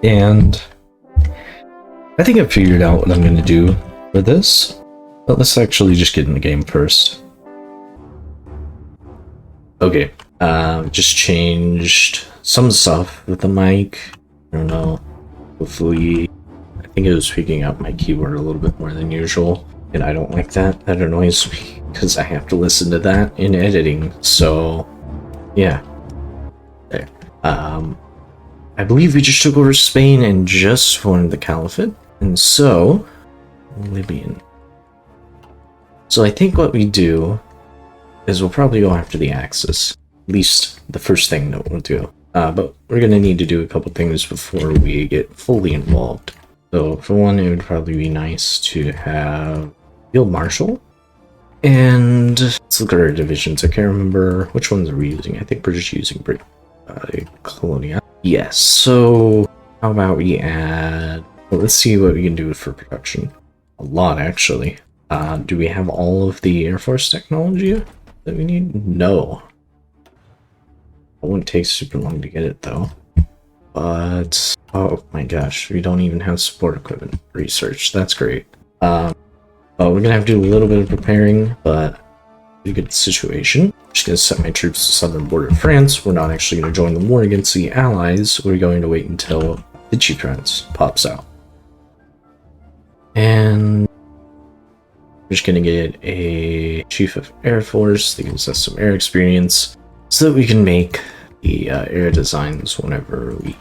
And I think I figured out what I'm going to do for this, but let's actually just get in the game first. Okay, just changed some stuff with the mic. I don't know, hopefully, I think it was picking up my keyboard a little bit more than usual, and I don't like that. That annoys me, because I have to listen to that in editing, so, yeah. Okay. I believe we just took over Spain and just formed the Caliphate, and so, Libyan. So I think what we do is we'll probably go after the Axis. At least the first thing that we'll do. But we're going to need to do a couple things before we get fully involved. So for one, it would probably be nice to have Field Marshal. And let's look at our divisions. I can't remember which ones are we using. I think we're just using Colonia. Yes, so how about we add... Well, let's see what we can do for production. A lot, actually. Do we have all of the Air Force technology that we need? No. It wouldn't take super long to get it, though. But, oh my gosh, we don't even have support equipment research. That's great. But we're gonna have to do a little bit of preparing, but a good situation. I'm just gonna set my troops to the southern border of France. We're not actually gonna join the war against the Allies. We're going to wait until Vichy France pops out. And we're just gonna get a Chief of Air Force that gives us some air experience so that we can make the air designs whenever we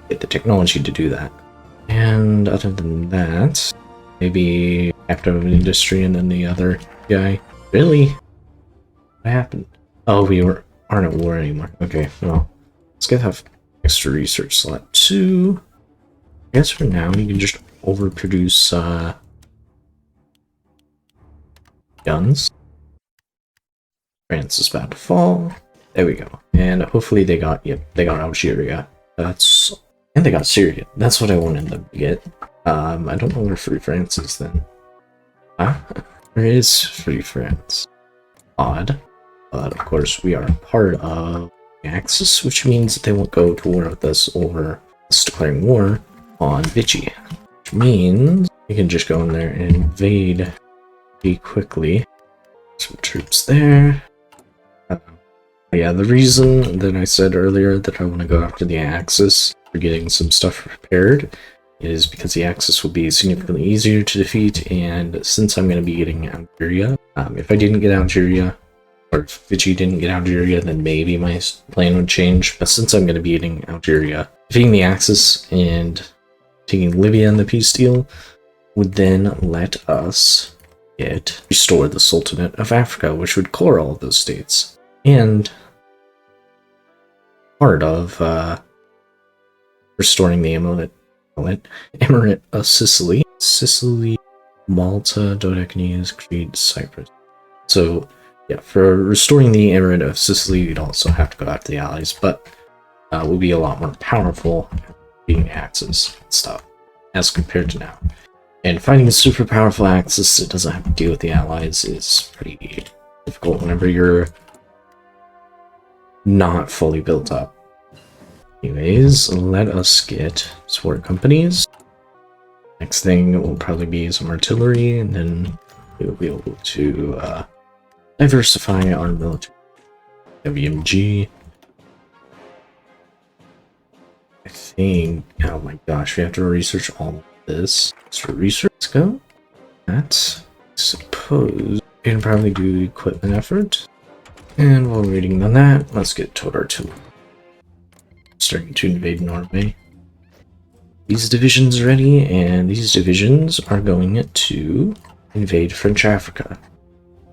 get the technology to do that. And other than that, maybe captain of industry and then the other guy. Really? What happened? Oh, we aren't at war anymore. Okay, well, let's get that extra research slot too. I guess for now we can just overproduce guns. France is about to fall. There we go. And hopefully they got Algeria. And they got Syria. That's what I wanted them to get. I don't know where Free France is then. Huh? Where is Free France? Odd. But of course we are part of the Axis, which means that they won't go to war with us over us declaring war on Vichy. Which means we can just go in there and invade pretty quickly. Some troops there. Yeah, the reason that I said earlier that I want to go after the Axis for getting some stuff prepared is because the Axis will be significantly easier to defeat, and since I'm going to be getting Algeria, if I didn't get Algeria, or if Vichy didn't get Algeria, then maybe my plan would change, but since I'm going to be getting Algeria, defeating the Axis and taking Libya in the peace deal would then let us restore the Sultanate of Africa, which would core all of those states. And part of restoring the Emirate of Sicily, Malta, Dodecanese, Crete, Cyprus. So yeah, for restoring the Emirate of Sicily, you'd also have to go after the Allies, but we'll be a lot more powerful being Axis and stuff as compared to now. And fighting a super powerful Axis that doesn't have to deal with the Allies is pretty difficult whenever you're not fully built up. Anyways, let us get support companies. Next thing will probably be some artillery, and then we'll be able to diversify our military. WMG. I think, oh my gosh, we have to research all of this. So research, let's go. That, I suppose, we can probably do equipment effort. And while we're waiting on that, let's get towed artillery. Starting to invade Norway. These divisions are ready, and these divisions are going to invade French Africa.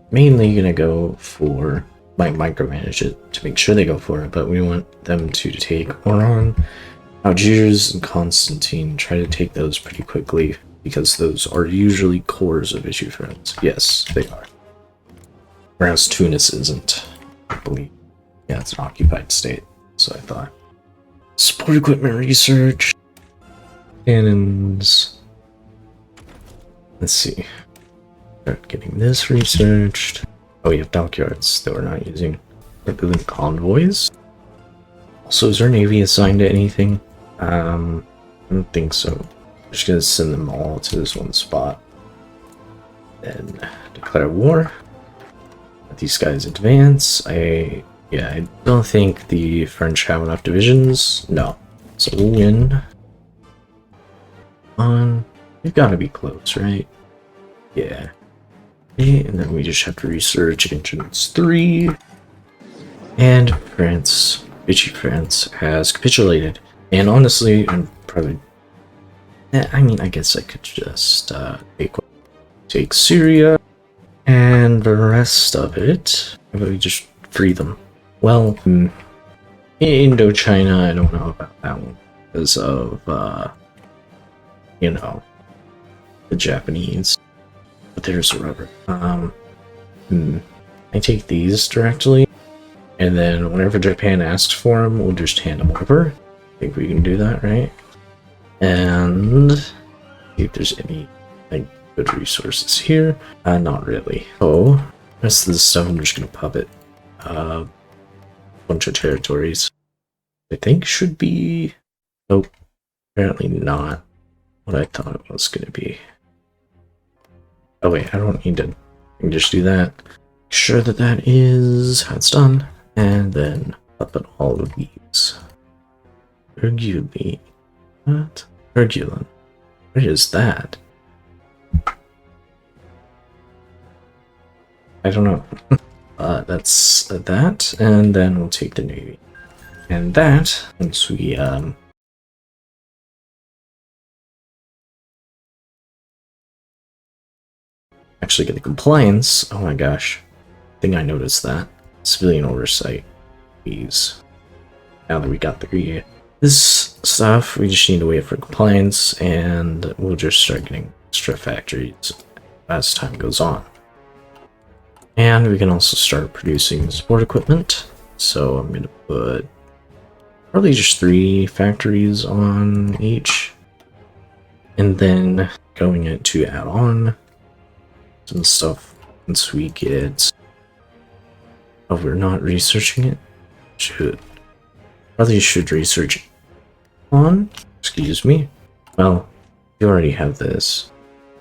Mainly gonna go for, like, micromanage it to make sure they go for it, but we want them to take Oran, Algiers, and Constantine. Try to take those pretty quickly, because those are usually cores of Vichy France. Yes, they are. Whereas Tunis isn't, I believe. Yeah, it's an occupied state, so I thought. Support equipment research. Cannons. Let's see. Start getting this researched. Oh, we have dockyards that we're not using. We're building convoys. Also, is our navy assigned to anything? I don't think so. I'm just gonna send them all to this one spot. Then declare war. Let these guys advance. I don't think the French have enough divisions. No. So we'll win. We've got to be close, right? Yeah. Okay, and then we just have to research Entrance 3. And France, Vichy France, has capitulated. And honestly, I'm probably... I mean, I guess I could just take Syria. And the rest of it, how about we just free them? Well, Indochina, I don't know about that one. Because of, you know, the Japanese. But there's a rubber. I take these directly. And then whenever Japan asks for them, we'll just hand them over. I think we can do that, right? And see if there's any like good resources here. Not really. Oh, the rest of this stuff I'm just gonna puppet. Bunch of territories. I think should be. Nope. Apparently not what I thought it was gonna be. Oh wait, I don't need to. I can just do that. Make sure that that is how it's done. And then puppet all of these. Herguli. What? Hergulan. What is that? I don't know. That's that, and then we'll take the Navy. And that, once we, actually get the compliance. Oh my gosh. I think I noticed that. Civilian oversight. Please. Now that we got this stuff, we just need to wait for compliance, and we'll just start getting extra factories as time goes on. And we can also start producing support equipment. So I'm going to put probably just 3 factories on each. And then going to add on some stuff once we get... Oh, we're not researching it? Probably should research on. Excuse me. Well, you already have this.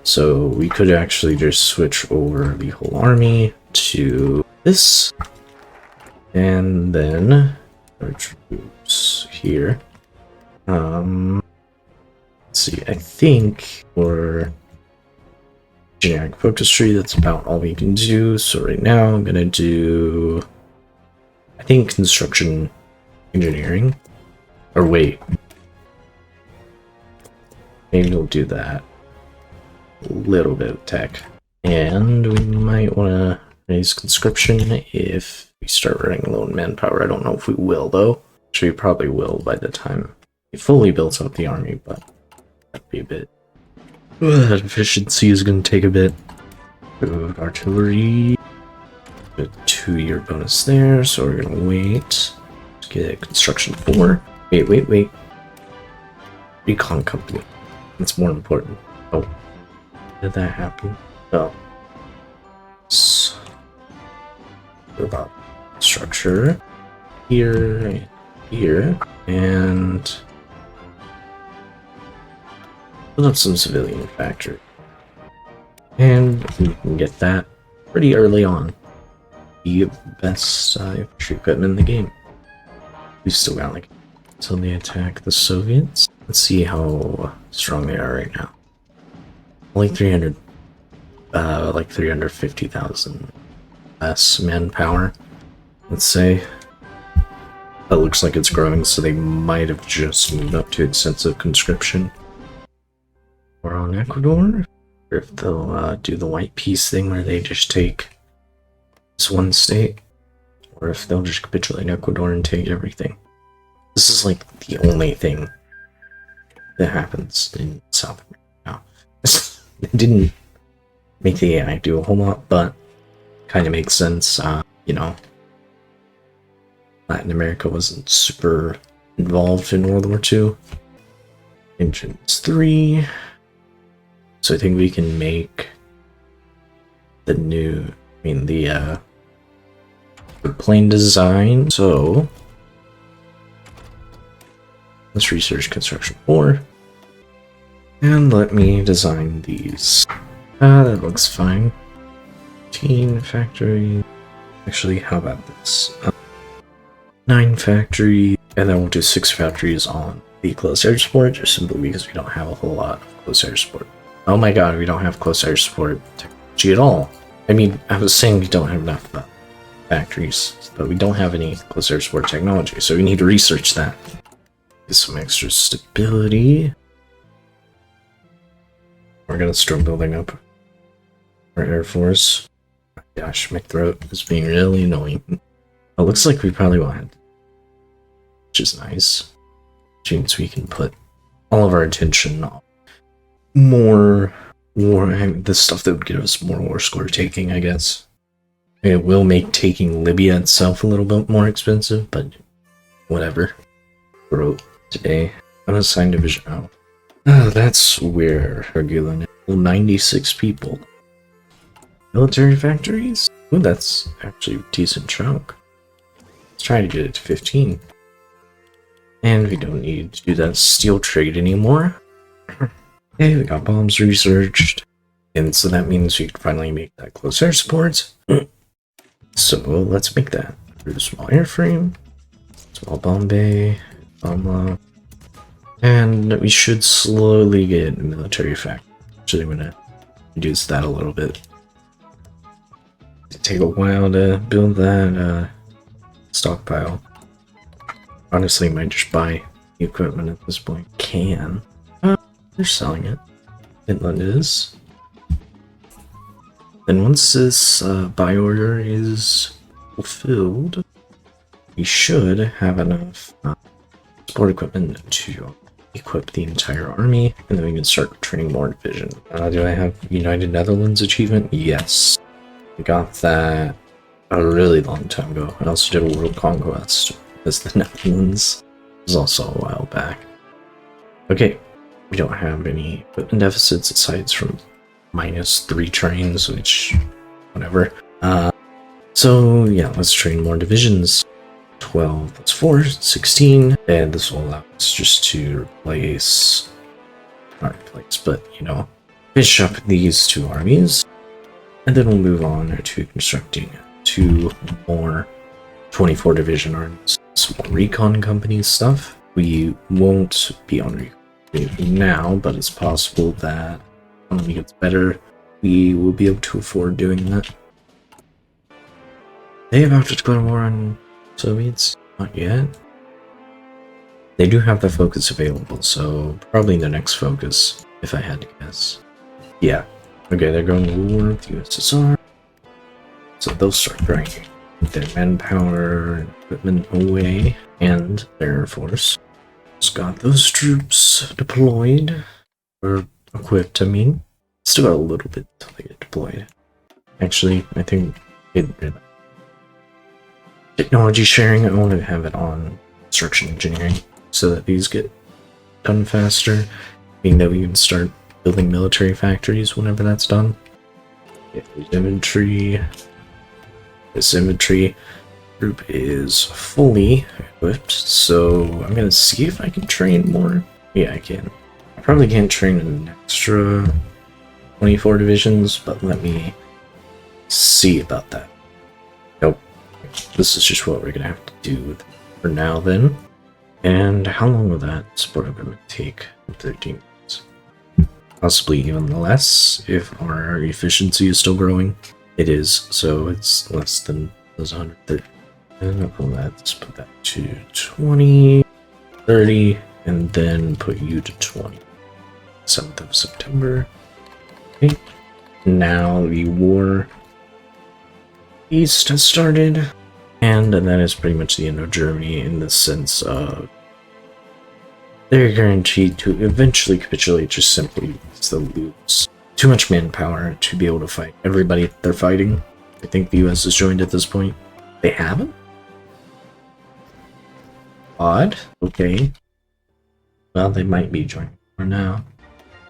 So we could actually just switch over the whole army to this. And then our troops here. Let's see, I think for generic focus tree, that's about all we can do. So right now I'm gonna do, I think, construction engineering. Or wait. Maybe we'll do that. A little bit of tech. And we might want to raise conscription if we start running low on manpower. I don't know if we will, though. Actually, we probably will by the time we fully built up the army, but that'd be a bit... That efficiency is going to take a bit. Artillery. A 2-year bonus there, so we're going to wait. Let's get construction 4. Wait. Recon company. That's more important. Oh. Did that happen? Oh. So, about structure here, and build up some civilian factory. And we can get that pretty early on. The best infantry equipment in the game. We've still got like until they attack the Soviets. Let's see how strong they are right now. Only 300, like 350,000 less manpower, let's say. That looks like it's growing, so they might have just moved up to extensive conscription. Or on Ecuador, or if they'll do the white peace thing where they just take this one state, or if they'll just capitulate Ecuador and take everything. This is like the only thing that happens in South America now. It didn't make the AI do a whole lot, but kind of makes sense. You know, Latin America wasn't super involved in World War II. Engines 3. So I think we can make the the plane design. So let's research construction 4. And let me design these. That looks fine. 15 factory. Actually, how about this? 9 factory, and then we'll do 6 factories on the close air support, just simply because we don't have a whole lot of close air support. Oh my god, we don't have close air support technology at all. I mean, I was saying we don't have enough factories, but we don't have any close air support technology, so we need to research that. Get some extra stability. We're gonna start building up our Air Force. Gosh, my throat is being really annoying. It looks like we probably will have, which is nice. Which means we can put all of our attention on more war, the stuff that would give us more war score taking, I guess. It will make taking Libya itself a little bit more expensive, but whatever. Wrote today. Unassigned division. Oh, that's where regular 96 people. Military factories? Oh, that's actually a decent chunk. Let's try to get it to 15. And we don't need to do that steel trade anymore. Okay, we got bombs researched. And so that means we can finally make that close air support. So let's make that. Do a small airframe, small bomb bay, bomb lock. And we should slowly get a military factory. Actually, I'm gonna reduce that a little bit. It'll take a while to build that stockpile. Honestly, might just buy the equipment at this point. Can. They're selling it. Finland is. Then once this buy order is fulfilled, we should have enough support equipment to equip the entire army, and then we can start training more division. Do I have United Netherlands achievement? Yes. I got that a really long time ago. I also did a world conquest as the Netherlands. It was also a while back. Okay, we don't have any equipment deficits aside from -3 trains, which, whatever. So yeah, let's train more divisions. 12 plus 4, 16, and this will allow us just to replace, not replace, but, you know, finish up these 2 armies, and then we'll move on to constructing 2 more 24 division armies. Some more recon company stuff. We won't be on recon now, but it's possible that when it gets better, we will be able to afford doing that. They have to declare war on Soviets? Not yet. They do have the focus available, so probably the next focus, if I had to guess. Yeah. Okay, they're going to war with the USSR. So they'll start grinding their manpower and equipment away, and their Air Force. Just got those troops deployed. Or equipped, I mean. Still got a little bit until they get deployed. Actually, I think technology sharing, I want to have it on construction engineering so that these get done faster, meaning that we can start building military factories whenever that's done. Inventory. This infantry group is fully equipped, so I'm gonna see if I can train more. Yeah, I can. I probably can't train an extra 24 divisions, but let me see about that. Nope. This is just what we're gonna have to do for now then. And how long will that support equipment take? 13 minutes. Possibly even less if our efficiency is still growing. It is, so it's less than those 130. And let's put that to 20, 30, and then put you to 20. 7th of September. Okay. Now the war east has started, and that is pretty much the end of Germany in the sense of they're guaranteed to eventually capitulate, just simply because they'll lose too much manpower to be able to fight everybody they're fighting. I think the US has joined at this point. They haven't? Odd. Okay. Well, they might be joining for now.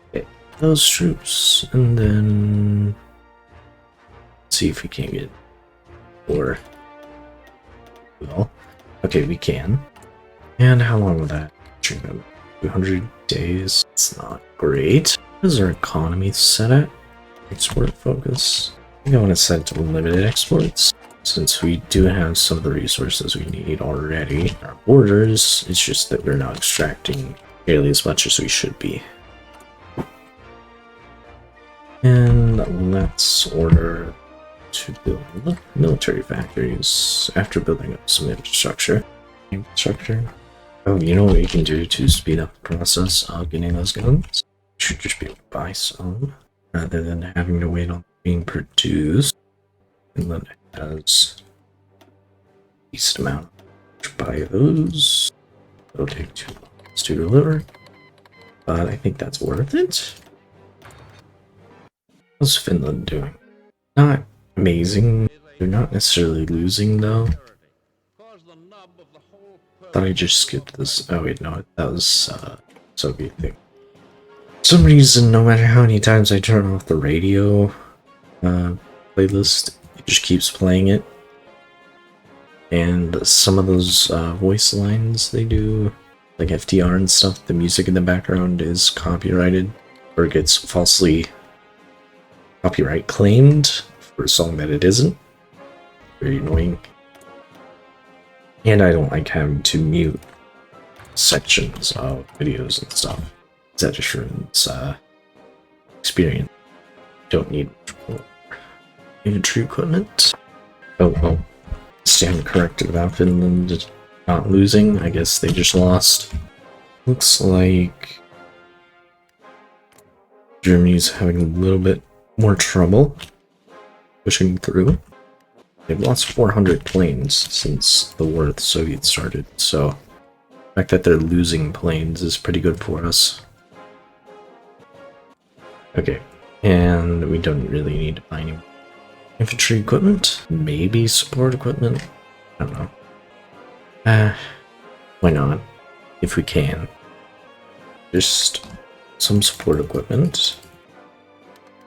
Okay. Those troops, and then see if we can get or well. Okay, we can. And how long will that treatment? 200 days. That's not great. What is our economy set at? Export focus. I think I want to set it to limited exports, since we do have some of the resources we need already. Our borders, it's just that we're not extracting nearly as much as we should be. And let's order to build military factories after building up some infrastructure. Oh, you know what we can do to speed up the process of getting those guns? We should just be able to buy some rather than having to wait on being produced. And then it has a decent amount. Buy those. It'll take 2 months to deliver, but I think that's worth it. How's Finland doing? Not amazing. They're not necessarily losing though. Thought I just skipped this. Oh wait, no, that was Soviet thing. For some reason, no matter how many times I turn off the radio playlist, it just keeps playing it. And some of those voice lines they do, like FDR and stuff, the music in the background is copyrighted, or gets falsely copyright claimed for a song that it isn't. Very annoying. And I don't like having to mute sections of videos and stuff. That just ruins experience. Don't need much more infantry equipment. Oh. Stand corrected about Finland not losing. I guess they just lost. Looks like Germany's having a little bit more trouble pushing through. They've lost 400 planes since the war with the Soviets started, so the fact that they're losing planes is pretty good for us. Okay, and we don't really need to buy any infantry equipment, maybe support equipment, I don't know. Why not? If we can. Just some support equipment.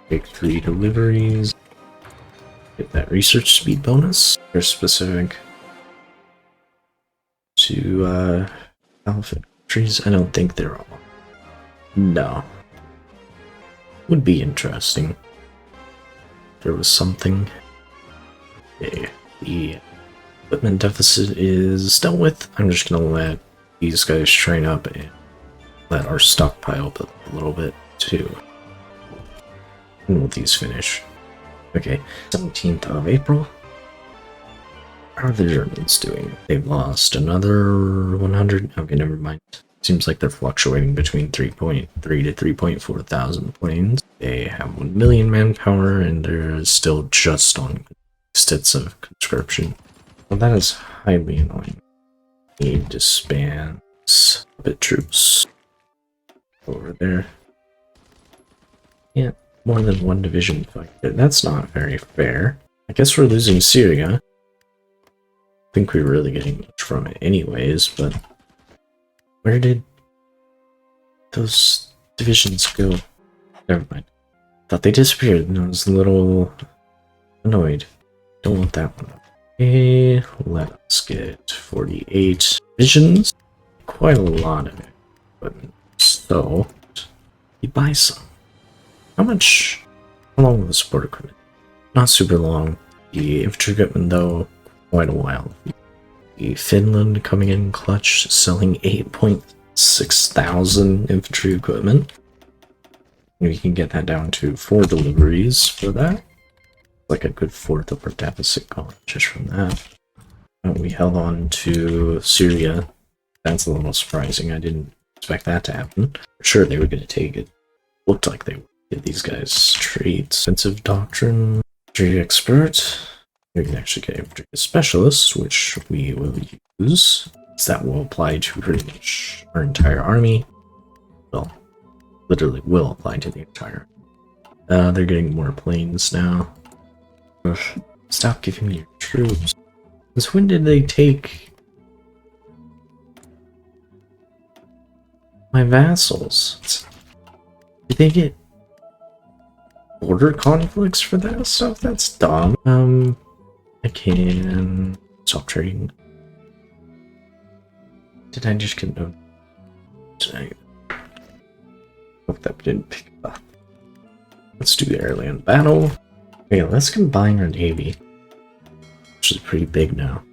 Take 3 deliveries. Get that research speed bonus. They're specific to alpha trees. I don't think they're all. No. Would be interesting. There was something. Okay, the equipment deficit is dealt with. I'm just gonna let these guys train up and let our stockpile build a little bit too. And we'll these finish. Okay, 17th of April. How are the Germans doing? They've lost another 100. Okay, never mind. Seems like they're fluctuating between 3.3 to 3.4 thousand planes. They have 1 million manpower, and they're still just on stats of conscription. Well, that is highly annoying. Need to span puppet troops over there. Yeah, more than 1 division fight. That's not very fair. I guess we're losing Syria. I think we're really getting much from it anyways, but where did those divisions go? Never mind. Thought they disappeared and I was a little annoyed. Don't want that one. Okay, let us get 48 divisions. Quite a lot of it. But so, you buy some. How much? How long was the support equipment? Not super long. The infantry equipment, though, quite a while. The Finland coming in clutch, selling 8.6 thousand infantry equipment. And we can get that down to 4 deliveries for that. Like a good 1/4 of our deficit gone just from that. We held on to Syria. That's a little surprising. I didn't expect that to happen. Sure, they were going to take it. Looked like they would. Give these guys trade sensitive doctrine. Infantry expert. We can actually get infantry specialists, which we will use. So that will apply to pretty much our entire army. Well, literally will apply to the entire. They're getting more planes now. Ugh. Stop giving me your troops. Since when did they take my vassals? Did they get border conflicts for that stuff? That's dumb. I can stop trading. Did I just get no? that we didn't pick up. Let's do the airland battle. Okay, let's combine our navy, which is pretty big now.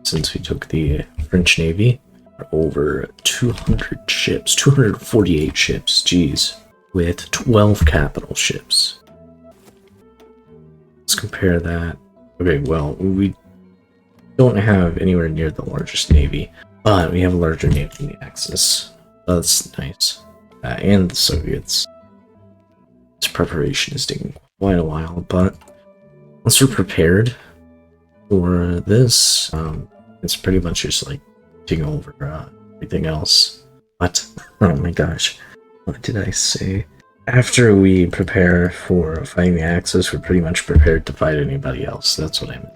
Since we took the French Navy, over 200 ships, 248 ships, geez, with 12 capital ships. Let's compare that. Okay, well, we don't have anywhere near the largest navy, but we have a larger navy in the Axis. That's nice. And the Soviets. This preparation is taking quite a while, but once we're prepared for this, it's pretty much just like taking over everything else. What? Oh my gosh. What did I say? After we prepare for fighting the Axis, we're pretty much prepared to fight anybody else. That's what I meant.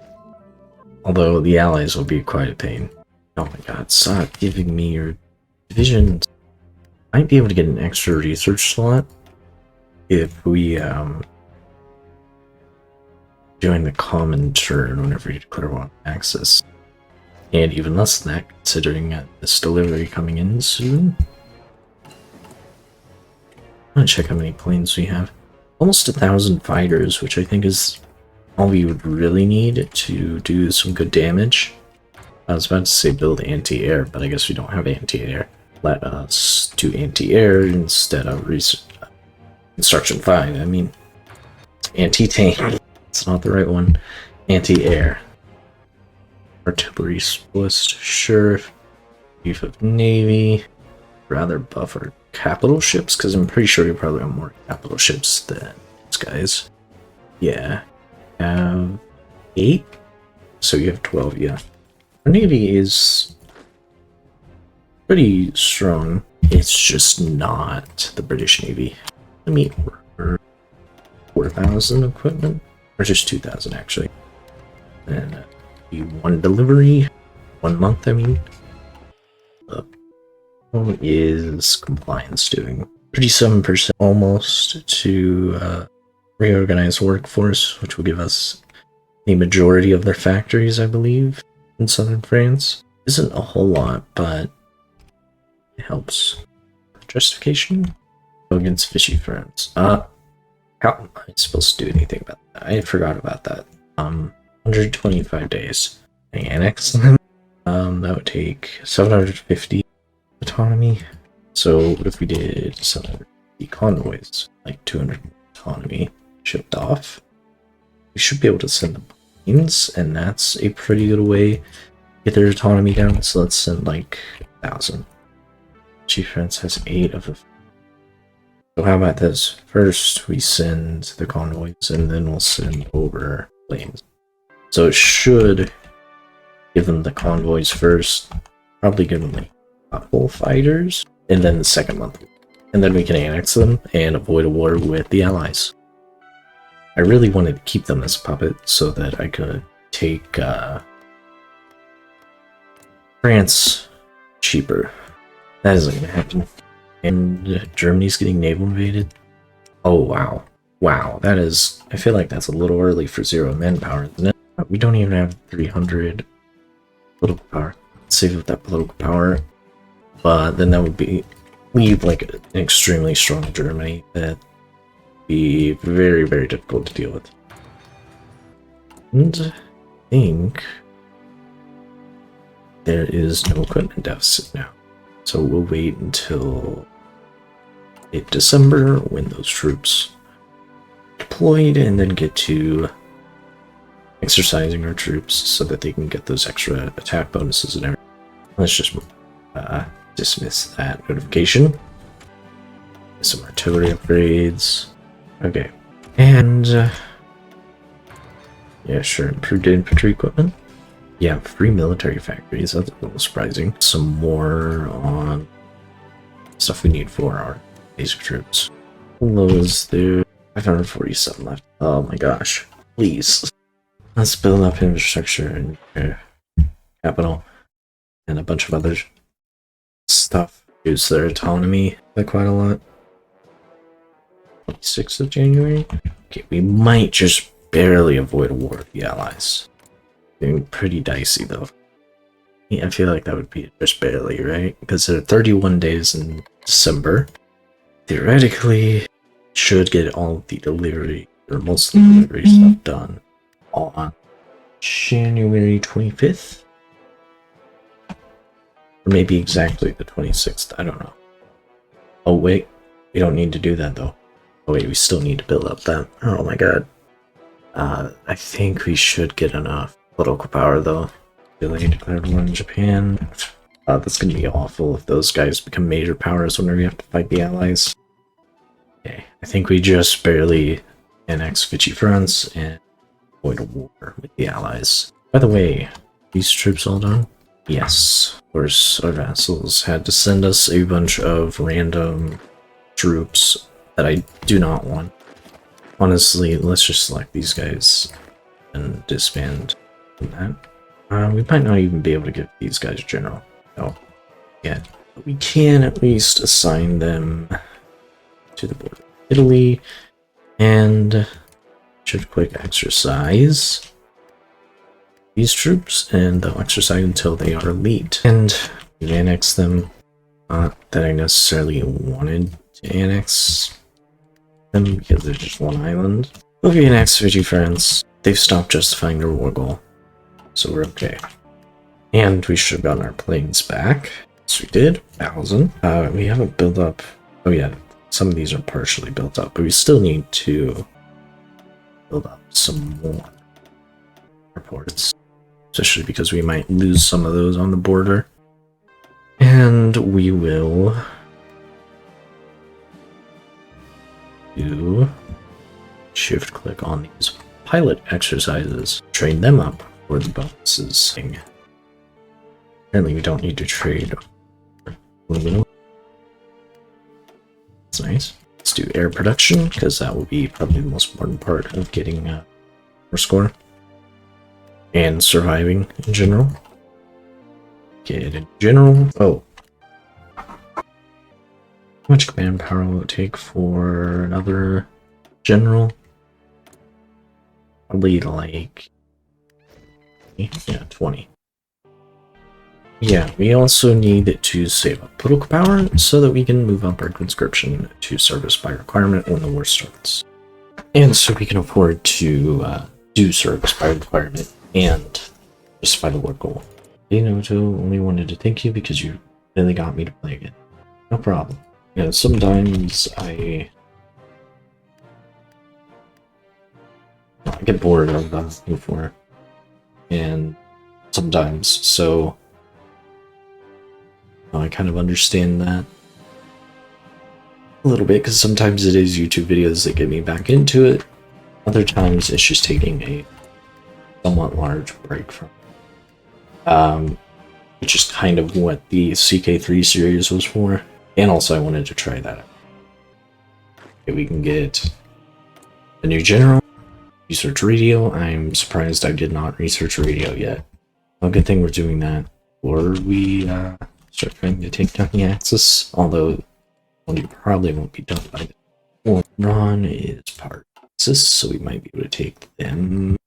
Although the Allies will be quite a pain. Oh my god, stop giving me your divisions. Might be able to get an extra research slot if we join the common turn whenever you declare war on Axis. And even less than that, considering this delivery coming in soon. I'm gonna check how many planes we have. Almost 1,000 fighters, which I think is all we would really need to do some good damage. I was about to say build anti-air, but I guess we don't have anti-air. Let us do anti-air instead of construction 5. I mean, anti-tank. It's not the right one. Anti-air. Artillery specialist, sure. Chief of Navy. Rather buff our capital ships, because I'm pretty sure we probably have more capital ships than these guys. Yeah. Have 8? So you have 12, yeah. Our Navy is pretty strong. It's just not the British Navy. Let me order 4,000 equipment. Or just 2,000 actually. And one delivery. 1 month, I mean. How is compliance doing? 37% almost to reorganize workforce, which will give us the majority of their factories, I believe, in southern France. Isn't a whole lot, but it helps. Justification? Against Vichy firms. How am I supposed to do anything about that? I forgot about that. 125 days. Annex them. That would take 750 autonomy. So what if we did 750 convoys, like 200 autonomy shipped off? We should be able to send the planes, and that's a pretty good way to get their autonomy down. So let's send like 1,000. Chief France has 8 of them. So how about this? First we send the convoys, and then we'll send over planes. So it should give them the convoys first, probably give them like couple fighters, and then the second month. And then we can annex them and avoid a war with the Allies. I really wanted to keep them as a puppet so that I could take France cheaper. That isn't going to happen. And Germany's getting naval invaded. Oh wow. Wow, that is... I feel like that's a little early for 0 manpower, isn't it? We don't even have 300 political power. Let's save up that political power. But then that would leave like an extremely strong Germany that would be very, very difficult to deal with. And I think there is no equipment deficit now. So we'll wait until December when those troops deployed, and then get to exercising our troops so that they can get those extra attack bonuses and everything. Let's just dismiss that notification. Some artillery upgrades. Okay. And yeah, sure. Improved infantry equipment. Yeah, free military factories. That's a little surprising. Some more on stuff we need for our basic troops. How low is there? 547 left. Oh my gosh. Please. Let's build up infrastructure and capital and a bunch of other stuff. Use their autonomy by quite a lot. 26th of January. Okay, we might just barely avoid a war with the Allies. Being pretty dicey though. Yeah, I feel like that would be just barely, right? Because there are 31 days in December. I theoretically should get all of the delivery, or most of the delivery stuff done on January 25th. Or maybe exactly the 26th, I don't know. Oh wait, we don't need to do that though. Oh wait, we still need to build up that. Oh my god. I think we should get enough political power though. Really declared war in Japan. That's gonna be awful if those guys become major powers whenever we have to fight the Allies. Okay, I think we just barely annex Vichy France and avoid a war with the Allies. By the way, these troops all done? Yes. Of course, our vassals had to send us a bunch of random troops that I do not want. Honestly, let's just select these guys and disband that. We might not even be able to give these guys general. No, yet. But we can at least assign them to the border of Italy, and should quick exercise these troops, and they'll exercise until they are elite. And we annex them. Not that I necessarily wanted to annex them because they're just one island. But we annex Vichy France. They've stopped justifying their war goal, so we're okay. And we should have gotten our planes back. Yes, we did. 1,000. We haven't built up. Oh yeah, some of these are partially built up, but we still need to build up some more airports, especially because we might lose some of those on the border. And we will do shift click on these pilot exercises, train them up for the bonuses thing. Apparently we don't need to trade aluminum. That's nice. Let's do air production, because that will be probably the most important part of getting our score. And surviving in general. Get in general. Oh. How much command power will it take for another general? Probably like... yeah, 20. Yeah, we also need to save up political power so that we can move up our conscription to service by requirement when the war starts. And so we can afford to do service by requirement and justify the war goal. Noto, only wanted to thank you because you really got me to play again. No problem. Yeah, sometimes I get bored of before, and sometimes, so I kind of understand that a little bit, because sometimes it is YouTube videos that get me back into it. Other times it's just taking a somewhat large break from which is kind of what the CK3 series was for. And also I wanted to try that out. Okay, we can get a new general. Research radio. I'm surprised I did not research radio yet. Well, good thing we're doing that. Or we start trying to take down the Axis, although we probably won't be done by then. Ron is part of Axis, so we might be able to take them.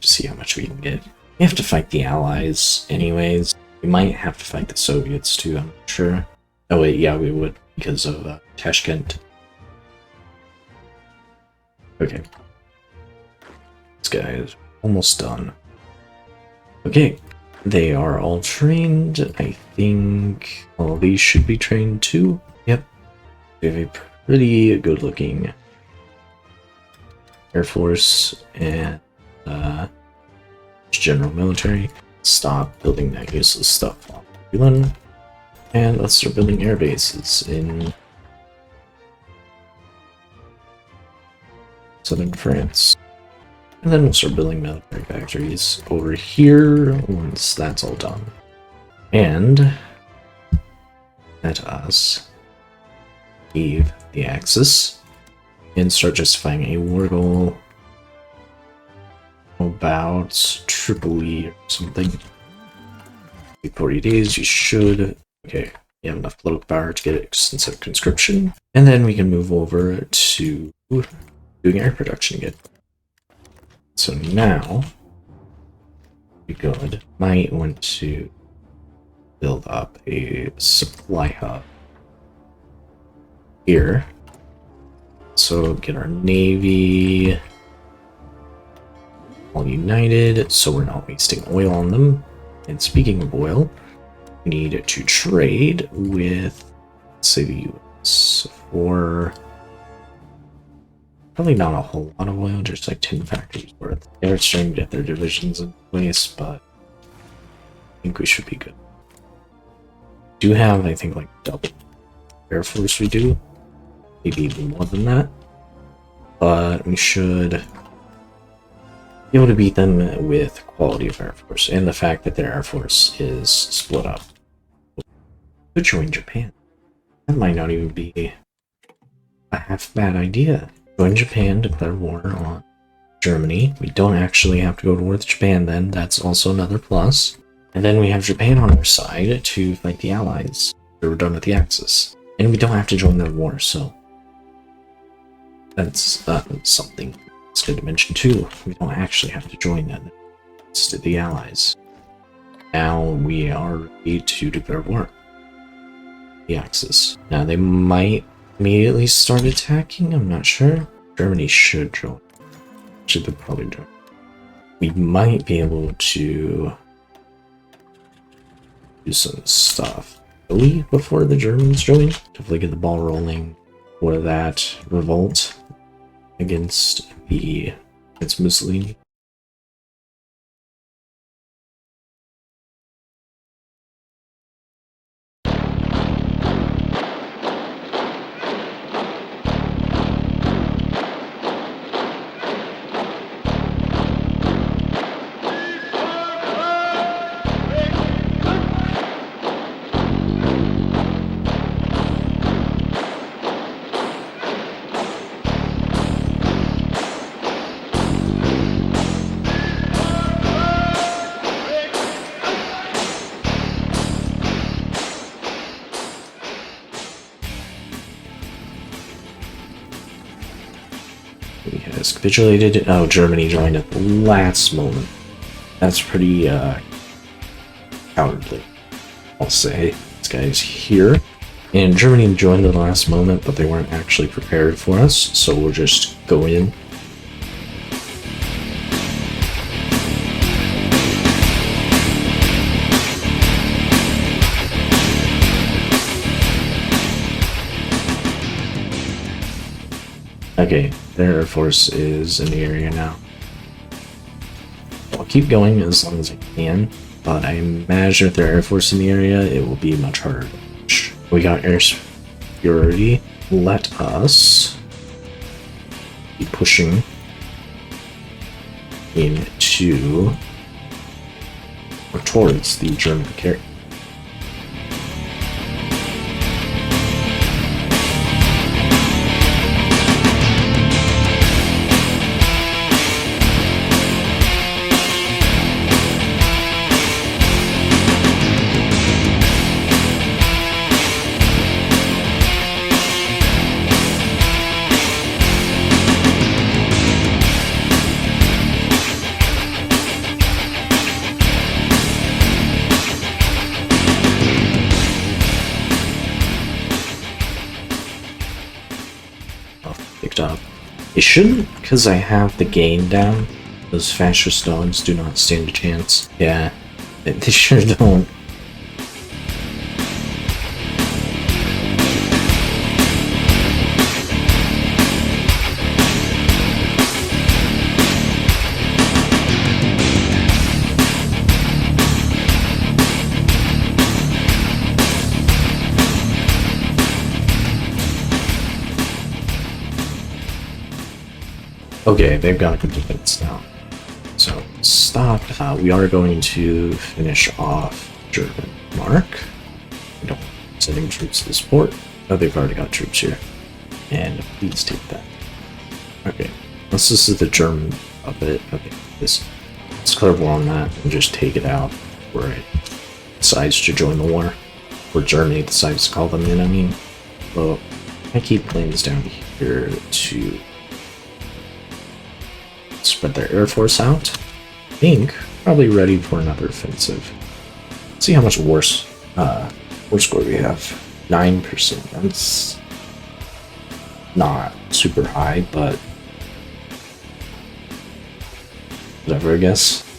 See how much we can get. We have to fight the Allies anyways. We might have to fight the Soviets too, I'm not sure. Oh wait, yeah, we would, because of Tashkent. Okay. This guy is almost done. Okay, they are all trained. I think all these should be trained too. Yep. We have a pretty good looking Air Force and general military. Stop building that useless stuff on Berlin, and let's start building air bases in southern France. And then we'll start building military factories over here once that's all done. And let us leave the Axis and start justifying a war goal about Tripoli or something. 40 days, you should. Okay, you have enough political power to get extensive conscription. And then we can move over to doing air production again. So now, we good. Might want to build up a supply hub here. So get our navy all united, so we're not wasting oil on them. And speaking of oil, we need to trade with, let's say, the US for probably not a whole lot of oil, just like 10 factories worth. They're starting to get their divisions in place, but I think we should be good. Do have, I think, like double Air Force we do, maybe even more than that, but we should be able to beat them with quality of Air Force and the fact that their Air Force is split up. Could join Japan. That might not even be a half bad idea. Join Japan, declare war on Germany. We don't actually have to go to war with Japan then, that's also another plus. And then we have Japan on our side to fight the Allies. We're done with the Axis. And we don't have to join the war, so that's something that's good to mention too. We don't actually have to join them. It's the Allies. Now we are ready to declare war. The Axis. Now they might immediately start attacking, I'm not sure. Germany should join. Should probably join. We might be able to do some stuff early before the Germans join. Definitely get the ball rolling for that revolt against Mussolini. We has capitulated. Oh, Germany joined at the last moment. That's pretty cowardly, I'll say. This guy's here. And Germany joined at the last moment, but they weren't actually prepared for us, so we'll just go in. Okay, their Air Force is in the area now. I'll keep going as long as I can, but I imagine if their Air Force in the area, it will be much harder to reach. We got air superiority. Let us be pushing into or towards the German carrier. Up. It shouldn't, because I have the gain down. Those fascist dogs do not stand a chance. Yeah, they sure don't. Okay, they've got a good defense now. So, stop. We are going to finish off German Mark. We don't sending troops to this port. Oh, they've already got troops here. And please take that. Okay, this is the German of it. Okay, let's declare war on that and just take it out where it decides to join the war. Or Germany decides to call them in, I mean. Well, I keep planes down here to spread their Air Force out. I think probably ready for another offensive. Let's see how much war score we have. 9%. That's not super high, but whatever, I guess.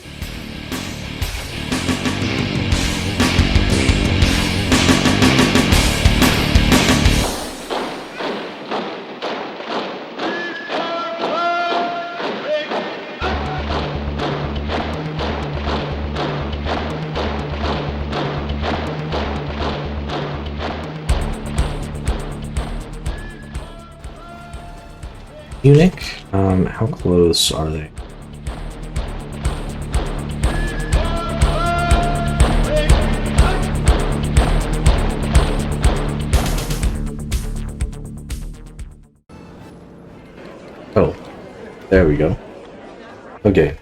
Munich? How close are they? Oh, there we go. Okay.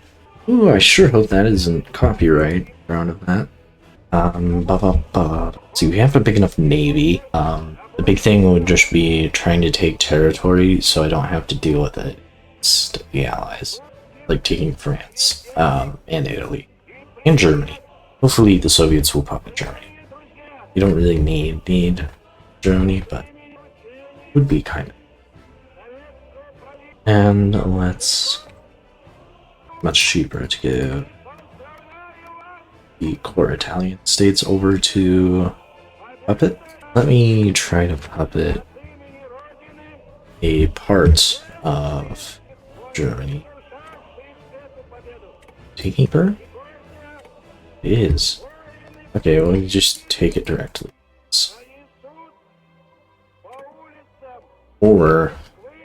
Ooh, I sure hope that isn't copyright around of that. See, we have a big enough navy. The big thing would just be trying to take territory so I don't have to deal with it. It's the Allies. Like taking France, and Italy. And Germany. Hopefully the Soviets will pop in Germany. You don't really need Germany, but it would be kind of. And let's... Much cheaper to give the core Italian states over to puppet. Let me try to puppet a part of Germany. Taking her? It is. Okay, well, we just take it directly. Or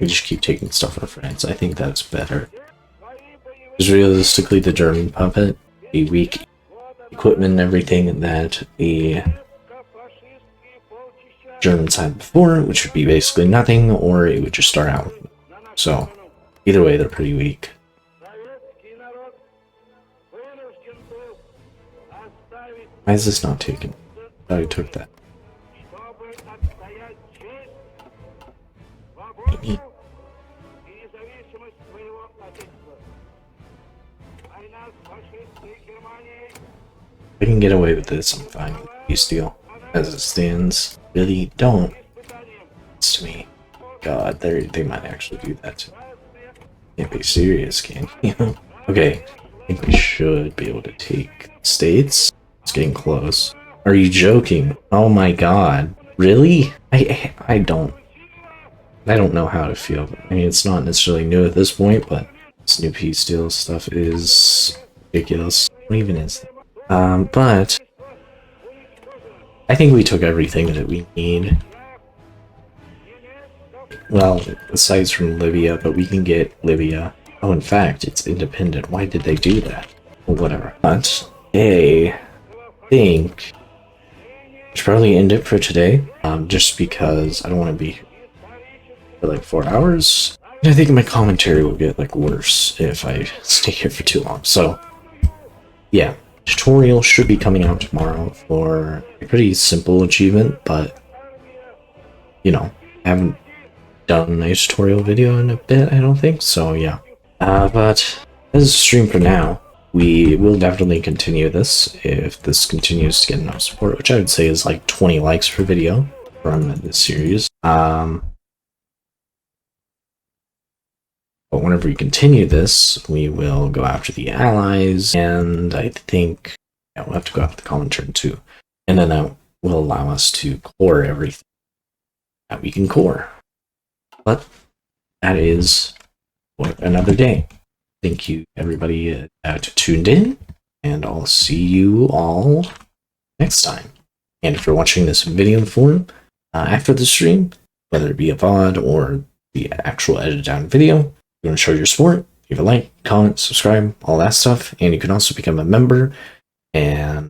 we just keep taking stuff from France. I think that's better. Because realistically, the German puppet, the weak equipment and everything that the Germans had before, which would be basically nothing, or it would just start out. So, either way, they're pretty weak. Why is this not taken? I thought I took that. If I can get away with this, I'm fine with peace deal. As it stands, really don't. It's to me. God, they might actually do that to me. Can't be serious, can you? Okay, I think we should be able to take states. It's getting close. Are you joking? Oh my god. Really? I don't know how to feel. I mean, it's not necessarily new at this point, but this new peace deal stuff is ridiculous. What even is that? But I think we took everything that we need. Well, aside from Libya, but we can get Libya. Oh, in fact, it's independent. Why did they do that? Well, whatever. But I think I should probably end it for today. Just because I don't want to be here for like 4 hours. And I think my commentary will get like worse if I stay here for too long. So, yeah. Tutorial should be coming out tomorrow for a pretty simple achievement, but you know, I haven't done a tutorial video in a bit, I don't think, so yeah. But as a stream for now, we will definitely continue this if this continues to get enough support, which I would say is like 20 likes per video from this series. But whenever we continue this, we will go after the allies, and I think we'll have to go after the common turn too. And then that will allow us to core everything that we can core. But that is for another day. Thank you, everybody, that tuned in, and I'll see you all next time. And if you're watching this video form after the stream, whether it be a VOD or the actual edited down video, you want to show your support, leave a like, comment, subscribe, all that stuff, and you can also become a member and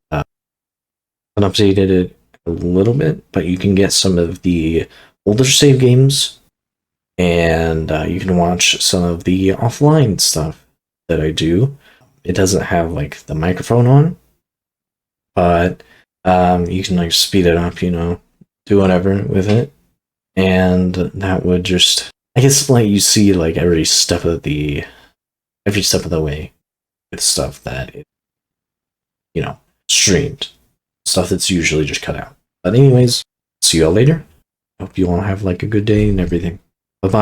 updated it a little bit, but you can get some of the older save games, and you can watch some of the offline stuff that I do. It doesn't have like the microphone on, but you can like speed it up, you know, do whatever with it, and that would just, I guess, like you see like every step of the way with stuff that is, you know, streamed, stuff that's usually just cut out. But anyways, see y'all later. Hope you all have like a good day and everything. Bye bye.